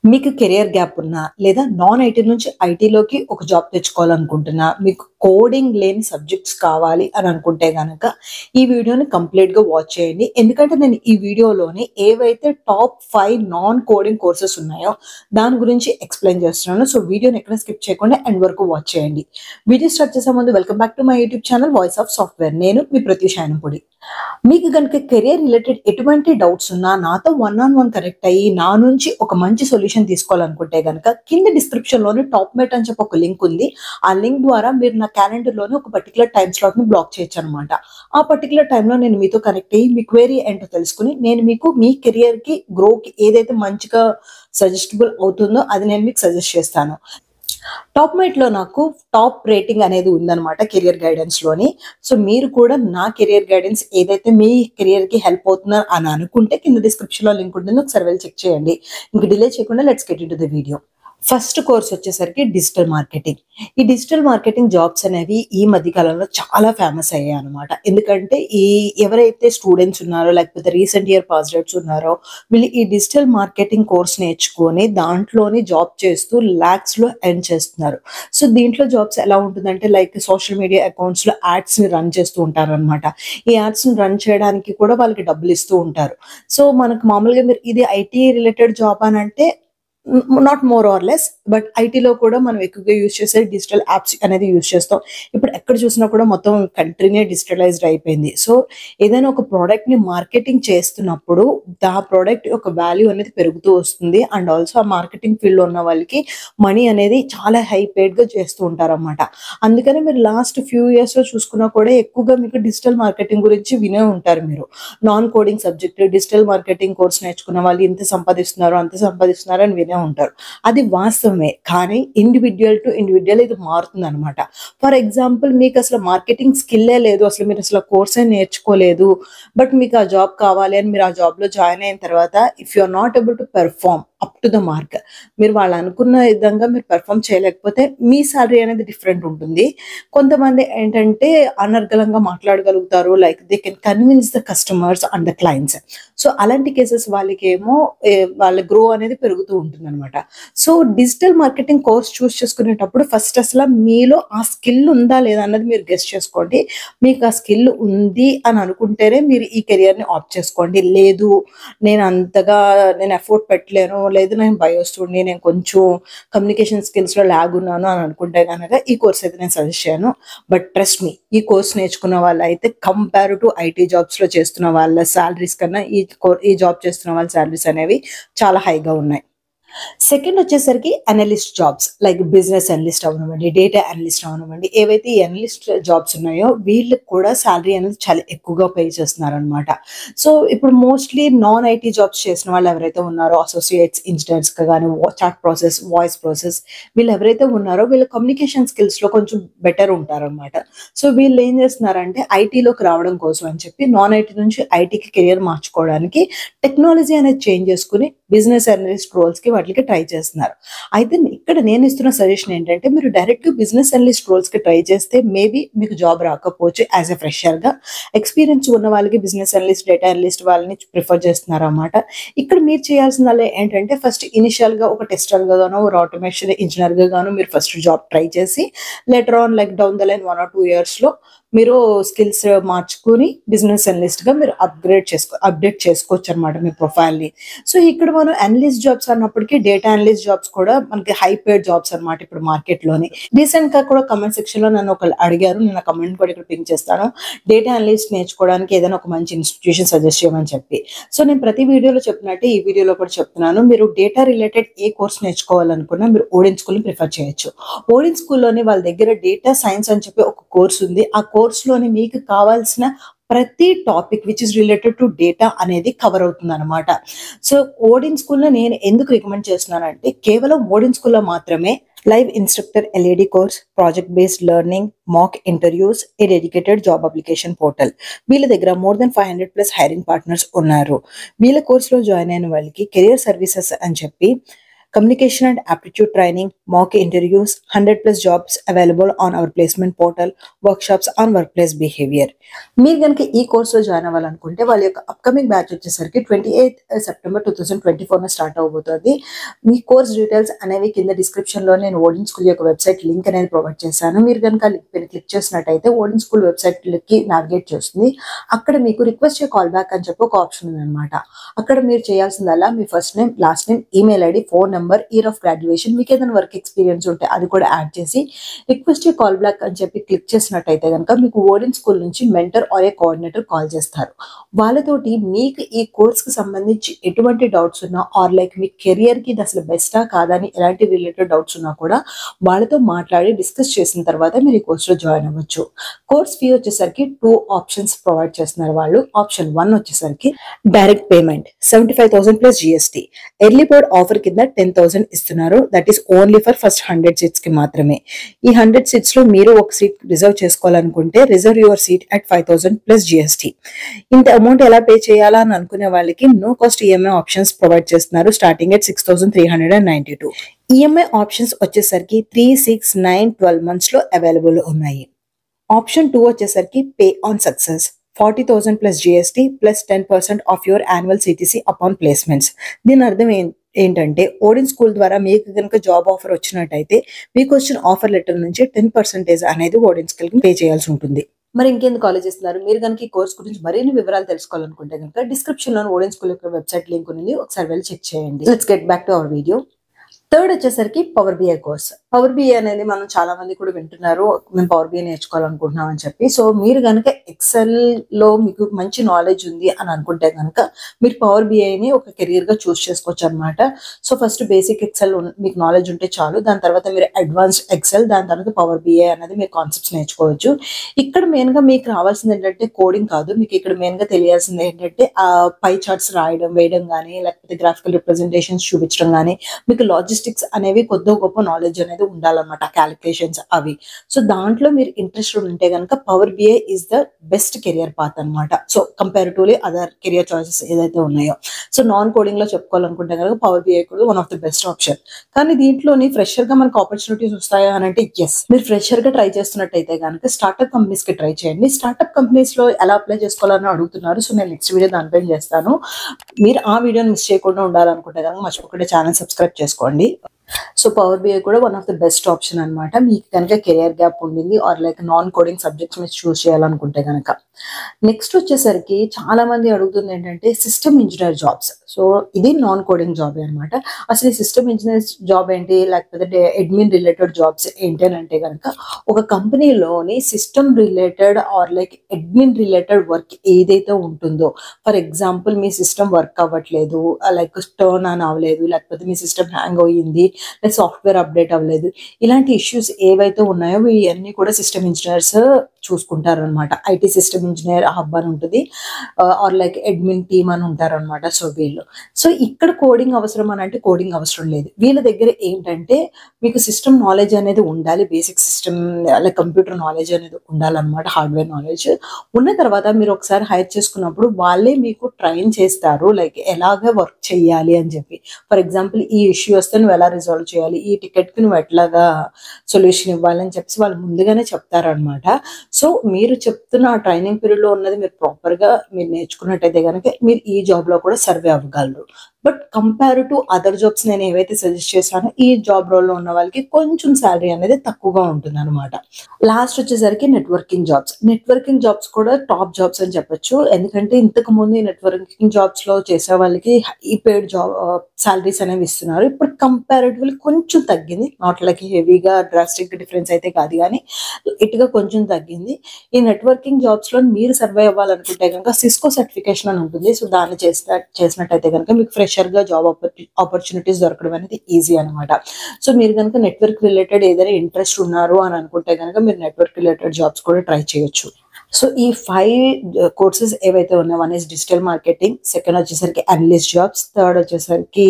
మీకు career gap ఉన్నా, లేదా నాన్ ఐటీ నుంచి ఐటీలోకి ఒక జాబ్ తెచ్చుకోవాలనుకుంటున్నా, మీకు కోడింగ్ లేని సబ్జెక్ట్స్ కావాలి అని అనుకుంటే గనక, ఈ వీడియోని కంప్లీట్‌గా వాచ్ చేయండి. ఎందుకంటే నేను ఈ వీడియోలోని ఏవైతే టాప్ 5 నాన్ కోడింగ్ కోర్సెస్ ఉన్నాయో, దాని గురించి ఎక్స్‌ప్లెయిన్ చేస్తున్నాను. సో, వీడియోని ఎక్కడ స్కిప్ చేయకుండా ఎండ్ వరకు వాచ్ చేయండి. వీడియో స్టార్ట్ చేసే ముందు welcome back to my YouTube channel voice of software. నేను మీ ప్రత్యూష యనపూడి. మీకు గనుక కెరియర్ రిలేటెడ్ ఎటువంటి డౌట్స్ ఉన్నా నాతో వన్ ఆన్ వన్ కనెక్ట్ అయ్యి నా నుంచి ఒక మంచి సొల్యూషన్ తీసుకోవాలనుకుంటే గనక కింద డిస్క్రిప్షన్ లోనే టాప్ మేట్ అని చెప్పి ఒక లింక్ ఉంది. ఆ లింక్ ద్వారా మీరు నా క్యాలెండర్ లోనే ఒక పర్టికులర్ టైం స్లాట్ ని బ్లాక్ చేయొచ్చు అనమాట. ఆ పర్టికులర్ టైంలో నేను మీతో కనెక్ట్ అయ్యి మీ క్వెరీ ఏంటో తెలుసుకుని నేను మీకు మీ కెరియర్ కి గ్రోకి ఏదైతే మంచిగా సజెస్టబుల్ అవుతుందో అది నేను మీకు సజెస్ట్ చేస్తాను. టాప్ మేట్ లో నాకు టాప్ రేటింగ్ అనేది ఉందన్నమాట కెరియర్ గైడెన్స్ లోని. సో మీరు కూడా నా కెరియర్ గైడెన్స్ ఏదైతే మీ కెరియర్ కి హెల్ప్ అవుతుందని అని అనుకుంటే కింద డిస్క్రిప్షన్ లో లింక్ ఉంటుంది, ఒకసారి వెళ్ళి చెక్ చేయండి. ఇంక డిలే చేయకుండా let's get into the video. First course వచ్చేసరికి డిజిటల్ మార్కెటింగ్. ఈ డిజిటల్ మార్కెటింగ్ జాబ్స్ అనేవి ఈ మధ్య కాలంలో చాలా ఫేమస్ అయ్యాయి అనమాట. ఎందుకంటే ఎవరైతే స్టూడెంట్స్ ఉన్నారో లేకపోతే రీసెంట్ ఇయర్ పాస్ అవుట్స్ ఉన్నారో వీళ్ళు ఈ డిజిటల్ మార్కెటింగ్ కోర్స్ నేర్చుకొని దాంట్లోని జాబ్ చేస్తూ లాక్స్ లో ఎర్న్ చేస్తున్నారు. సో దీంట్లో జాబ్స్ ఎలా ఉంటుందంటే లైక్ సోషల్ మీడియా అకౌంట్స్ లో యాడ్స్ ని రన్ చేస్తూ ఉంటారు అనమాట. ఈ యాడ్స్ ని రన్ చేయడానికి కూడా వాళ్ళకి డబ్బులు ఇస్తూ ఉంటారు. సో మనకు మామూలుగా మీరు ఇది ఐటీ రిలేటెడ్ జాబ్ అని అంటే not more or less, but ఐటీలో కూడా మనం ఎక్కువగా యూజ్ చేసే డిజిటల్ యాప్స్ అనేది యూజ్ చేస్తాం. ఇప్పుడు ఎక్కడ చూసినా కూడా మొత్తం కంట్రీనే డిజిటలైజ్డ్ అయిపోయింది. సో ఏదైనా ఒక ప్రోడక్ట్ ని మార్కెటింగ్ చేస్తున్నప్పుడు ఆ ప్రోడక్ట్ యొక్క వాల్యూ అనేది పెరుగుతూ వస్తుంది. అండ్ ఆల్సో ఆ మార్కెటింగ్ ఫీల్డ్ లో ఉన్న వాళ్ళకి మనీ అనేది చాలా హై పేడ్ గా చేస్తూ ఉంటారు అనమాట. అందుకని మీరు లాస్ట్ ఫ్యూ ఇయర్స్ లో చూసుకున్నా కూడా ఎక్కువగా మీకు డిజిటల్ మార్కెటింగ్ గురించి వినే ఉంటారు. మీరు non coding subject digital marketing course నేర్చుకున్న వాళ్ళు ఇంత సంపాదిస్తున్నారు అంత సంపాదిస్తున్నారు అని వినే ఉంటారు. అది వాస్తవమే, కానీ ఇండివిడ్యువల్ టు ఇండివిడ్యువల్ ఇది మారుతుంది అనమాట. ఫర్ ఎగ్జాంపుల్ మీకు అసలు మార్కెటింగ్ స్కిల్లే లేదు, అసలు మీరు అసలు కోర్సే నేర్చుకోలేదు, బట్ మీకు ఆ జాబ్ కావాలి అని మీరు ఆ జాబ్ లో జాయిన్ అయిన తర్వాత if you are not able to perform up to the mark, మీరు వాళ్ళు అనుకున్న విధంగా మీరు పెర్ఫార్మ్ చేయలేకపోతే మీ సాలరీ అనేది డిఫరెంట్ ఉంటుంది. కొంతమంది ఏంటంటే అనర్గళంగా మాట్లాడగలుగుతారు, like they can convince the customers and the clients. So అలాంటి కేసెస్ వాళ్ళకి ఏమో వాళ్ళ గ్రో అనేది పెరుగుతూ ఉంటుంది అనమాట. So digital marketing course choose చేసుకునేటప్పుడు ఫస్ట్ అసలు మీలో ఆ స్కిల్ ఉందా లేదా అన్నది మీరు గెస్ చేసుకోండి. మీకు ఆ స్కిల్ ఉంది అని అనుకుంటేనే మీరు ఈ కెరియర్ ని ఆప్ట్ చేసుకోండి. లేదు నేను ఎఫర్ట్ పెట్టలేను, లేదు నేను బయో స్టూడెంట్, నేను కొంచెం కమ్యూనికేషన్ స్కిల్స్ లో లాగ్ ఉన్నాను అని అనుకుంటే కనుక ఈ కోర్స్ అయితే నేను సజెస్ట్ చేయను. బట్ ట్రస్ట్ మీ, ఈ కోర్స్ నేర్చుకున్న వాళ్ళు అయితే కంపేర్ టు ఐటీ జాబ్స్ లో చేస్తున్న వాళ్ళ శాలరీస్ కన్నా ఈ జాబ్ చేస్తున్న వాళ్ళ శాలరీస్ అనేవి చాలా హైగా ఉన్నాయి. సెకండ్ వచ్చేసరికి analyst jobs like business analyst అవనివ్వండి, డేటా అనలిస్ట్ అవనివ్వండి, ఏవైతే ఈ అనలిస్ట్ జాబ్స్ ఉన్నాయో వీళ్ళకి కూడా శాలరీ అనేది చాలా ఎక్కువగా పే చేస్తున్నారు అనమాట. సో ఇప్పుడు మోస్ట్లీ నాన్ ఐటీ జాబ్స్ చేసిన వాళ్ళు ఎవరైతే ఉన్నారో అసోసియేట్స్ ఇంజనీర్స్ కానీ చాట్ ప్రాసెస్ వాయిస్ ప్రాసెస్ వీళ్ళు ఎవరైతే ఉన్నారో వీళ్ళ కమ్యూనికేషన్ స్కిల్స్ లో కొంచెం బెటర్ ఉంటారు అనమాట. సో వీళ్ళు ఏం చేస్తున్నారంటే ఐటీలోకి రావడం కోసం అని చెప్పి నాన్ ఐటీ నుంచి ఐటీకి కెరియర్ మార్చుకోవడానికి టెక్నాలజీ అనేది చేంజ్ చేసుకుని బిజినెస్ అనలిస్ట్ రోల్స్ కి వాటికి ట్రై చేస్తున్నారు. అయితే ఇక్కడ నేను ఇస్తున్న సజెషన్ ఏంటంటే మీరు డైరెక్ట్ బిజినెస్ అనలిస్ట్ రోల్స్ కి ట్రై చేస్తే మేబీ మీకు జాబ్ రాకపోవచ్చు. యాజ్ ఎ ఫ్రెషర్ గా ఎక్స్పీరియన్స్ ఉన్న వాళ్ళకి బిజినెస్ అనలిస్ట్ డేటా అనలిస్ట్ వాళ్ళని ప్రిఫర్ చేస్తున్నారు అన్నమాట. ఇక్కడ మీరు చేయాల్సిందల్లా ఏంటంటే ఫస్ట్ ఇనిషియల్ గా ఒక టెస్టర్ గా గాను ఒక ఆటోమేషన్ ఇంజనీర్ గా గాను మీరు ఫస్ట్ జాబ్ ట్రై చేసి letter on like down the line 1 or 2 years లో మీరు స్కిల్స్ మార్చుకుని బిజినెస్ అనలిస్ట్ గా మీరు అప్డేట్ చేసుకోవచ్చు అనమాట మీ ప్రొఫైల్ ని. సో ఇక్కడ మనం అనలిస్ట్ జాబ్స్ అన్నప్పటికీ డేటా అనలిస్ట్ జాబ్స్ కూడా మనకి హై పేడ్ జాబ్స్ అనమాట ఇప్పుడు మార్కెట్ లోని. రీసెంట్ గా కూడా కమెంట్ సెక్షన్ లో నన్ను ఒకళ్ళు అడిగారు, నేను కమెంట్ కూడా ఇక్కడ పింక్ చేస్తాను, డేటా అనలిస్ట్ నేర్చుకోవడానికి ఏదైనా ఒక మంచి ఇన్స్టిట్యూషన్ సజెస్ట్ చేయమని చెప్పి. సో నేను ప్రతి వీడియోలో చెప్పినట్టు ఈ వీడియోలో కూడా చెప్తున్నాను, మీరు డేటా రిలేటెడ్ ఏ కోర్స్ నేర్చుకోవాలనుకున్నా మీరు ఓడెన్ స్కూల్ ని ప్రిఫర్ చేయొచ్చు. ఓడెన్ స్కూల్లోని వాళ్ళ దగ్గర డేటా సైన్స్ అని చెప్పి ఒక కోర్స్ ఉంది. ఆ కోర్స్ లోని మీకు కావాల్సిన ప్రతి topic which is related to data అనేది కవర్ అవుతుంది అనమాట. సో ఓడెన్ స్కూల్లో నేను ఎందుకు రికమెండ్ చేస్తున్నానంటే కేవలం ఓడెన్ స్కూల్లో మాత్రమే live instructor LAD course, project based learning, mock interviews, a dedicated job application portal, వీళ్ళ దగ్గర మోర్ దెన్ 500+ హైరింగ్ పార్ట్నర్స్ ఉన్నారు. వీళ్ళ కోర్సులో జాయిన్ అయిన వాళ్ళకి కెరియర్ సర్వీసెస్ అని చెప్పి communication and aptitude training, mock interviews, 100+ jobs available on hour placement portal, workshops on work place behaviour. మీరు కనుక ఈ కోర్సులో జాయిన్ అవ్వాలనుకుంటే వాళ్ళ యొక్క అప్కమింగ్ బ్యాచ్ వచ్చేసరికి 28 సెప్టెంబర్ 2024 స్టార్ట్ అవబోతోంది. మీ కోర్స్ డీటెయిల్స్ అనేవి కింద డిస్క్రిప్షన్ లో నేను ఓడెన్ స్కూల్ యొక్క వెబ్సైట్ లింక్ అనేది ప్రొవైడ్ చేశాను. మీరు కనుక లింక్ పైన క్లిక్ చేసినట్టయితే ఓడెన్ స్కూల్ వెబ్సైట్ కి నావిగేట్ చేస్తుంది. అక్కడ మీకు రిక్వెస్ట్ ఏ కాల్ బ్యాక్ అని చెప్పి ఒక ఆప్షన్ ఉందన్నమాట. అక్కడ మీరు చేయాల్సిందల్లా మీ first name, last name, email ID, phone number, year of graduation, మీకు ఏదైనా వర్క్ ఎక్స్పీరియన్స్ ఉంటే అది కూడా యాడ్ చేసి రిక్వెస్ట్ ఏ కాల్ బ్యాక్ అని చెప్పి క్లిక్ చేసినట్టయితే కనుక మీకు ఓడెన్ స్కూల్ నుంచి mentor or a coordinator call చేస్తారు. వాళ్ళతోటి మీకు ఈ కోర్స్ కి సంబంధించి ఎటువంటి డౌట్స్ ఉన్నా ఆర్ లైక్ మీ కెరియర్ కి ఇది అసలు బెస్టా కాదా అని ఎలాంటి రిలేటెడ్ డౌట్స్ ఉన్నా కూడా వాళ్ళతో మాట్లాడి డిస్కస్ చేసిన తర్వాత మీరు ఈ కోర్సులో జాయిన్ అవ్వచ్చు. కోర్స్ ఫీ వచ్చేసరికి 2 ఆప్షన్స్ ప్రొవైడ్ చేస్తున్నారు వాళ్ళు. ఆప్షన్ 1 వచ్చేసరికి direct payment 75,000 plus GST. Early bird offer కింద 10,000 ఇస్తున్నారు. That is only for first 100 seats కి మాత్రమే. ఈ 100 సీట్స్ లో మీరు ఒక సీట్ రిజర్వ్ చేసుకోవాలనుకుంటే reserve your seat at 5,000 plus GST. ఇంత అమౌంట్ ఎలా పే చేయాలా అని అనుకునే వాళ్ళకి no cost EMI options provide చేస్తున్నారు స్టార్టింగ్ ఎట్ 6,392. ఈఎంఐ ఆప్షన్స్ వచ్చేసరికి 3, 6, 9, 12 మంత్స్ లో అవైలబుల్ ఉన్నాయి. ఆప్షన్ 2 వచ్చేసరికి pay on success 40,000 plus GST plus 10% of your annual CTC upon placements. దీని అర్థం ఏంటంటే ఓడెన్ స్కూల్ ద్వారా మీకు కనుక జాబ్ ఆఫర్ వచ్చినట్టయితే మీకు వచ్చిన ఆఫర్ లెటర్ నుంచి 10% అనేది ఓడెన్ స్కూల్ కి పే చేయాల్సి ఉంటుంది. మరి ఇంకెందుకు ఆలోచిస్తున్నారు? మీరు కనుక ఈ కోర్స్ గురించి మరిన్ని వివరాలు తెలుసుకోవాలనుకుంటే కనుక డిస్క్రిప్షన్ లో ఓడెన్ స్కూల్ యొక్క వెబ్సైట్ లింక్ ఉంది, ఒకసారి వెళ్ళి చెక్ చేయండి. Let's get back to our video. Third వచ్చేసరికి Power BI course. Power BI అనేది మనం చాలా మంది కూడా వింటున్నారు, మేము పవర్ బిఐ నేర్చుకోవాలనుకుంటున్నాం అని చెప్పి. సో మీరు కనుక ఎక్సెల్ లో మీకు మంచి నాలెడ్జ్ ఉంది అని అనుకుంటే కనుక మీరు పవర్ బిఐని ఒక కెరీర్ గా చూస్ చేసుకోవచ్చు అనమాట. సో ఫస్ట్ బేసిక్ ఎక్సెల్ మీకు నాలెడ్జ్ ఉంటే చాలు. దాని తర్వాత మీరు అడ్వాన్స్డ్ ఎక్సెల్, దాని తర్వాత పవర్ బిఐ అనేది మీరు కాన్సెప్ట్స్ నేర్చుకోవచ్చు. ఇక్కడ మెయిన్ గా మీకు రావాల్సింది ఏంటంటే కోడింగ్ కాదు, మీకు ఇక్కడ మెయిన్ గా తెలియాల్సింది ఏంటంటే పై చార్ట్స్ రాయడం, వేయడం కానీ, లేకపోతే గ్రాఫికల్ రిప్రజెంటేషన్స్ చూపించడం కానీ, మీకు లాజిస్టిక్స్ అనేవి కొద్ది గొప్ప నాలెడ్జ్ అనేది ఉండాలన్నమాట, క్యాలిక్యులేషన్స్ అవి. సో దాంట్లో మీరు ఇంట్రెస్టెడ్ ఉంటే కనుక Power BI is the best career path అనమాట. So comparatively other career choices ఏదైతే ఉన్నాయో. సో నాన్ కోడింగ్ లో చెప్పుకోవాలనుకుంటే కనుక పవర్ బిఐ కూడా one of the best option. కానీ దీంట్లోని ఫ్రెషర్ గా మనకు ఆపర్చునిటీస్ వస్తాయా అని అంటే ఎస్. మీరు ఫ్రెషర్ గా ట్రై చేస్తున్నట్టయితే కనుక స్టార్ట్అప్ కంపెనీస్ కి ట్రై చేయండి. స్టార్ట్అప్ కంపెనీస్ లో ఎలా అప్లై చేసుకోవాలని అడుగుతున్నారు. సో నేను నెక్స్ట్ వీడియో దానిపైన చేస్తాను. మీరు ఆ వీడియోని మిస్ చేయకుండా ఉండాలనుకుంటే కనుక మర్చిపోకుండా ఛానల్ సబ్స్క్రైబ్ చేసుకోండి. సో పవర్ బిఐ కూడా one of the best option అనమాట. మీకు కనుక కెరియర్ గ్యాప్ ఉండింది or like non coding subjects మీరు చూస్ చేయాలనుకుంటే కనుక. నెక్స్ట్ వచ్చేసరికి చాలా మంది అడుగుతుంది ఏంటంటే సిస్టమ్ ఇంజనీర్ జాబ్స్. సో ఇది నాన్ కోడింగ్ జాబ్ అనమాట. అసలు ఈ సిస్టమ్ ఇంజనీర్ జాబ్ ఏంటి, లేకపోతే అడ్మిన్ రిలేటెడ్ జాబ్స్ ఏంటి అని అంటే కనుక ఒక కంపెనీలోని system related are like admin related work ఏదైతే ఉంటుందో, for example me system work అవ్వట్లేదు, లైక్ టర్న్ ఆన్ అవ్వలేదు, లేకపోతే మీ సిస్టమ్ హ్యాంగ్ అయ్యింది, లేదా సాఫ్ట్వేర్ అప్డేట్ అవ్వలేదు, ఇలాంటి ఇష్యూస్ ఏవైతే ఉన్నాయో ఇవన్నీ కూడా సిస్టమ్ ఇంజనీర్స్ చూసుకుంటారు అనమాట. ఐటీ సిస్టమ్ ఇంజనీర్ హబ్ అని ఉంటుంది ఆర్ లైక్ అడ్మిన్ టీమ్ అని ఉంటారు అనమాట. సో వీళ్ళు సో ఇక్కడ కోడింగ్ అవసరం అని అంటే కోడింగ్ అవసరం లేదు. వీళ్ళ దగ్గర ఏంటంటే మీకు సిస్టమ్ నాలెడ్జ్ అనేది ఉండాలి, basic system like computer knowledge అనేది ఉండాలన్నమాట, హార్డ్వేర్ నాలెడ్జ్ ఉన్న తర్వాత మీరు ఒకసారి హైర్ చేసుకున్నప్పుడు వాళ్ళే మీకు ట్రైన్ చేస్తారు, లైక్ ఎలాగ వర్క్ చేయాలి అని చెప్పి. ఫర్ ఎగ్జాంపుల్ ఈ ఇష్యూ వస్తే నువ్వు ఎలా రిజాల్వ్ చేయాలి, ఈ టికెట్ కి నువ్వు ఎట్లాగా సొల్యూషన్ ఇవ్వాలి అని చెప్పి వాళ్ళు ముందుగానే చెప్తారనమాట. సో మీరు చెప్తున్న ఆ ట్రైనింగ్ పీరియడ్ లో ఉన్నది మీరు ప్రాపర్ గా మీరు నేర్చుకున్నట్టయితే కనుక మీరు ఈ జాబ్ లో కూడా సర్వే అవ్వగలరు. But compare to other jobs నేను ఏవైతే సజెస్ట్ చేశానో ఈ జాబ్ రోల్ లో ఉన్న వాళ్ళకి కొంచెం శాలరీ అనేది తక్కువగా ఉంటుంది అనమాట. లాస్ట్ వచ్చేసరికి నెట్వర్కింగ్ జాబ్స్. నెట్వర్కింగ్ జాబ్స్ కూడా టాప్ జాబ్స్ అని చెప్పొచ్చు. ఎందుకంటే ఇంతకు ముందు ఈ నెట్వర్కింగ్ జాబ్స్ లో చేసే వాళ్ళకి హై పేడ్ జాబ్ సాలరీస్ అనేవి ఇస్తున్నారు. ఇప్పుడు కంపారిటివ్లీ కొంచెం తగ్గింది, నాట్ లైక్ హెవీగా డ్రాస్టిక్ డిఫరెన్స్ అయితే కాదు, కానీ ఇటుగా కొంచెం తగ్గింది. ఈ నెట్వర్కింగ్ జాబ్స్ లో మీరు సర్వే అవ్వాలనుకుంటే కనుక సిస్కో సర్టిఫికేషన్ అని ఉంటుంది. సో దాన్ని చేసినట్టయితే కనుక మీకు ఫ్రెషర్ గా జాబ్ ఆపర్చునిటీస్ దొరకడం అనేది ఈజీ అనమాట. సో మీరు కనుక నెట్వర్క్ రిలేటెడ్ ఏదైనా ఇంట్రెస్ట్ ఉన్నారు అని అనుకుంటే కనుక మీరు నెట్వర్క్ రిలేటెడ్ జాబ్స్ కూడా ట్రై చేయొచ్చు. సో ఈ 5 కోర్సెస్ ఏవైతే ఉన్నాయో, one is digital marketing, second వచ్చేసరికి అనలిస్ట్ జాబ్స్, థర్డ్ వచ్చేసరికి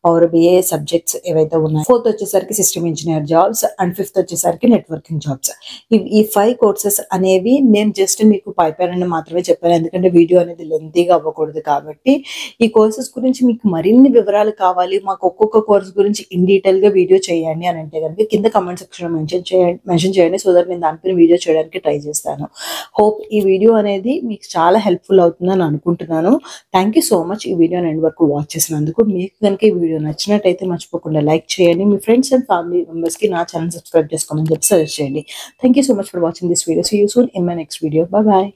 పవర్ బిఐ సబ్జెక్ట్స్ ఏవైతే ఉన్నాయో, ఫోర్త్ వచ్చేసరికి system engineer jobs, and fifth వచ్చేసరికి నెట్వర్కింగ్ జాబ్స్. ఈ 5 కోర్సెస్ అనేవి నేను జస్ట్ మీకు పైపైన మాత్రమే చెప్పాను, ఎందుకంటే వీడియో అనేది లెంతీగా అవ్వకూడదు కాబట్టి. ఈ కోర్సెస్ గురించి మీకు మరిన్ని వివరాలు కావాలి, మాకు ఒక్కొక్క కోర్స్ గురించి ఇన్ డీటెయిల్ గా వీడియో చేయండి అని అంటే కనుక కింద కమెంట్ సెక్షన్ మెన్షన్ చేయండి, సో దట్ నేను దానిపైన వీడియో చేయడానికి ట్రై చేస్తాను. హోప్ ఈ వీడియో అనేది మీకు చాలా హెల్ప్ఫుల్ అవుతుందని అనుకుంటున్నాను. థ్యాంక్ యూ సో మచ్ ఈ వీడియోని ఎండ్ వరకు వాచ్ చేసినందుకు. మీకు కనుక ఈ వీడియో నచ్చినట్టయితే మర్చిపోకుండా లైక్ చేయండి, మీ ఫ్రెండ్స్ అండ్ ఫ్యామిలీ మెంబర్స్కి నా ఛానల్ సబ్స్క్రైబ్ చేసుకోమని చెప్పి సజెస్ట్ చేయండి. Thank you so much for watching this video. See you soon in my next video. Bye bye.